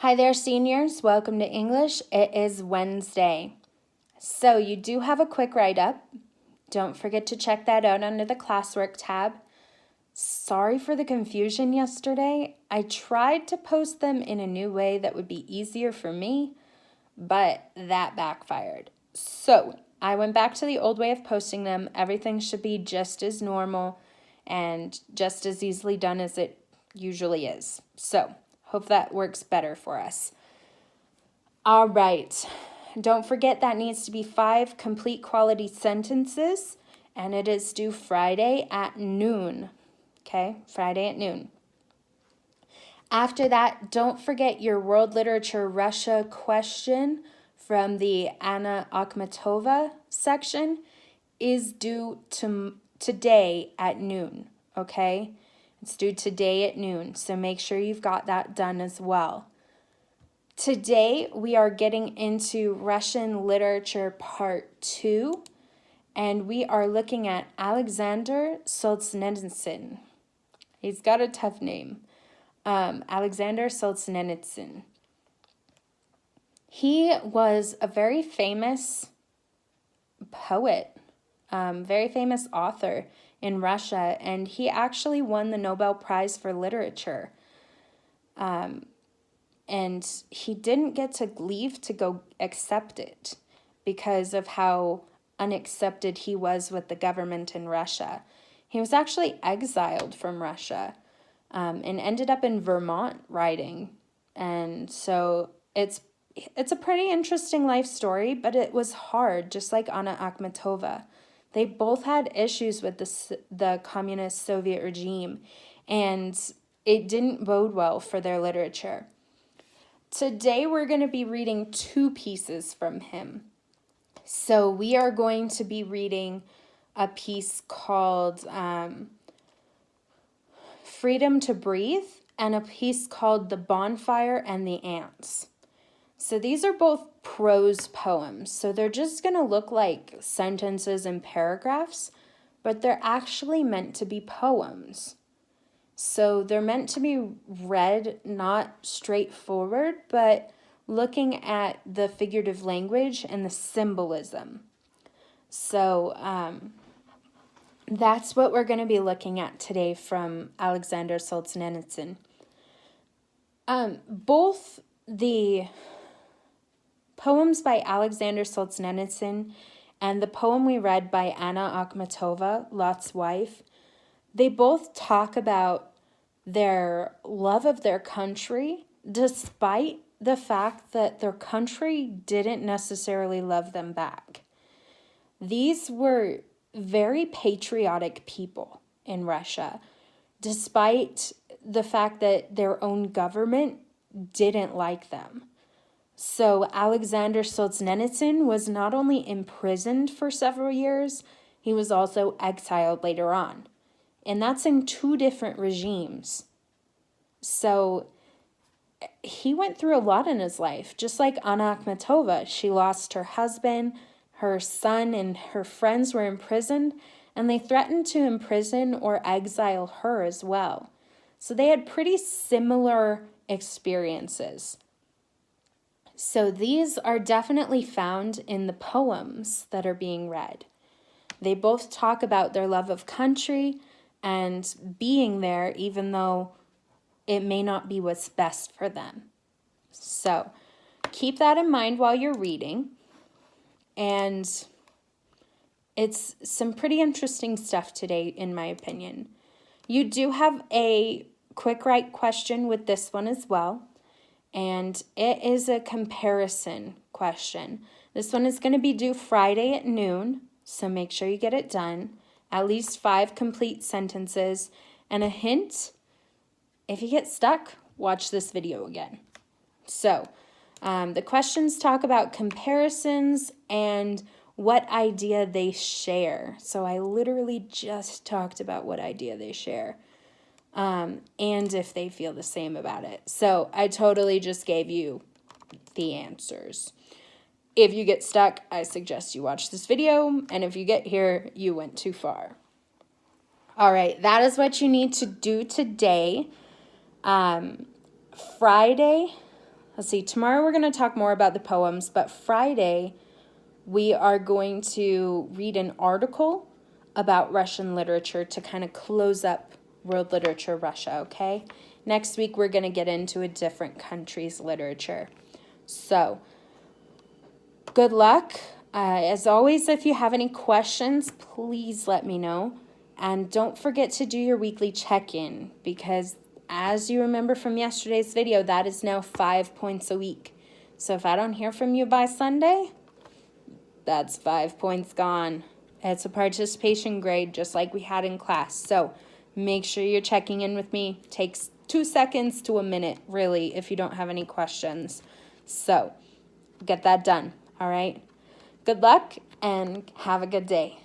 Hi there, seniors. Welcome to English. It is Wednesday. So you do have a quick write-up. Don't forget to check that out under the classwork tab. Sorry for the confusion yesterday. I tried to post them in a new way that would be easier for me, but that backfired. So I went back to the old way of posting them. Everything should be just as normal and just as easily done as it usually is. So hope that works better for us. All right. Don't forget that needs to be 5 complete quality sentences, and it is due Friday at noon. Okay, Friday at noon. After that, don't forget your World Literature Russia question from the Anna Akhmatova section is due today at noon, okay? It's due today at noon, so make sure you've got that done as well. Today, we are getting into Russian Literature Part 2, and we are looking at Alexander Solzhenitsyn. He's got a tough name. Alexander Solzhenitsyn. He was a very famous poet, very famous author in Russia, and he actually won the Nobel Prize for Literature. And he didn't get to leave to go accept it because of how unaccepted he was with the government in Russia. He was actually exiled from Russia and ended up in Vermont writing. And so it's a pretty interesting life story, but it was hard, just like Anna Akhmatova. They both had issues with the communist Soviet regime, and it didn't bode well for their literature. Today we're going to be reading 2 pieces from him. So we are going to be reading a piece called Freedom to Breathe and a piece called The Bonfire and the Ants. So these are both prose poems. So they're just going to look like sentences and paragraphs, but they're actually meant to be poems. So they're meant to be read not straightforward, but looking at the figurative language and the symbolism. So that's what we're going to be looking at today from Alexander Solzhenitsyn. Both the poems by Alexander Solzhenitsyn and the poem we read by Anna Akhmatova, Lot's wife, they both talk about their love of their country, despite the fact that their country didn't necessarily love them back. These were very patriotic people in Russia, despite the fact that their own government didn't like them. So Alexander Solzhenitsyn was not only imprisoned for several years, he was also exiled later on. And that's in 2 different regimes. So he went through a lot in his life. Just like Anna Akhmatova, she lost her husband, her son, and her friends were imprisoned, and they threatened to imprison or exile her as well. So they had pretty similar experiences. So these are definitely found in the poems that are being read. They both talk about their love of country and being there even though it may not be what's best for them. So keep that in mind while you're reading. And it's some pretty interesting stuff today, in my opinion. You do have a quick write question with this one as well. And it is a comparison question. This one is going to be due Friday at noon, so make sure you get it done. At least 5 complete sentences. And a hint, if you get stuck, watch this video again. So, the questions talk about comparisons and what idea they share. So I literally just talked about what idea they share. And if they feel the same about it. So I totally just gave you the answers. If you get stuck, I suggest you watch this video. And if you get here, you went too far. All right, that is what you need to do today. Friday, let's see, tomorrow we're going to talk more about the poems, but Friday we are going to read an article about Russian literature to kind of close up world literature Russia, okay? Next week we're going to get into a different country's literature. So, good luck. As always, if you have any questions, please let me know. And don't forget to do your weekly check-in, because as you remember from yesterday's video, that is now 5 points a week. So if I don't hear from you by Sunday, that's 5 points gone. It's a participation grade just like we had in class. So make sure you're checking in with me. Takes 2 seconds to a minute, really, if you don't have any questions. So get that done, all right? Good luck and have a good day.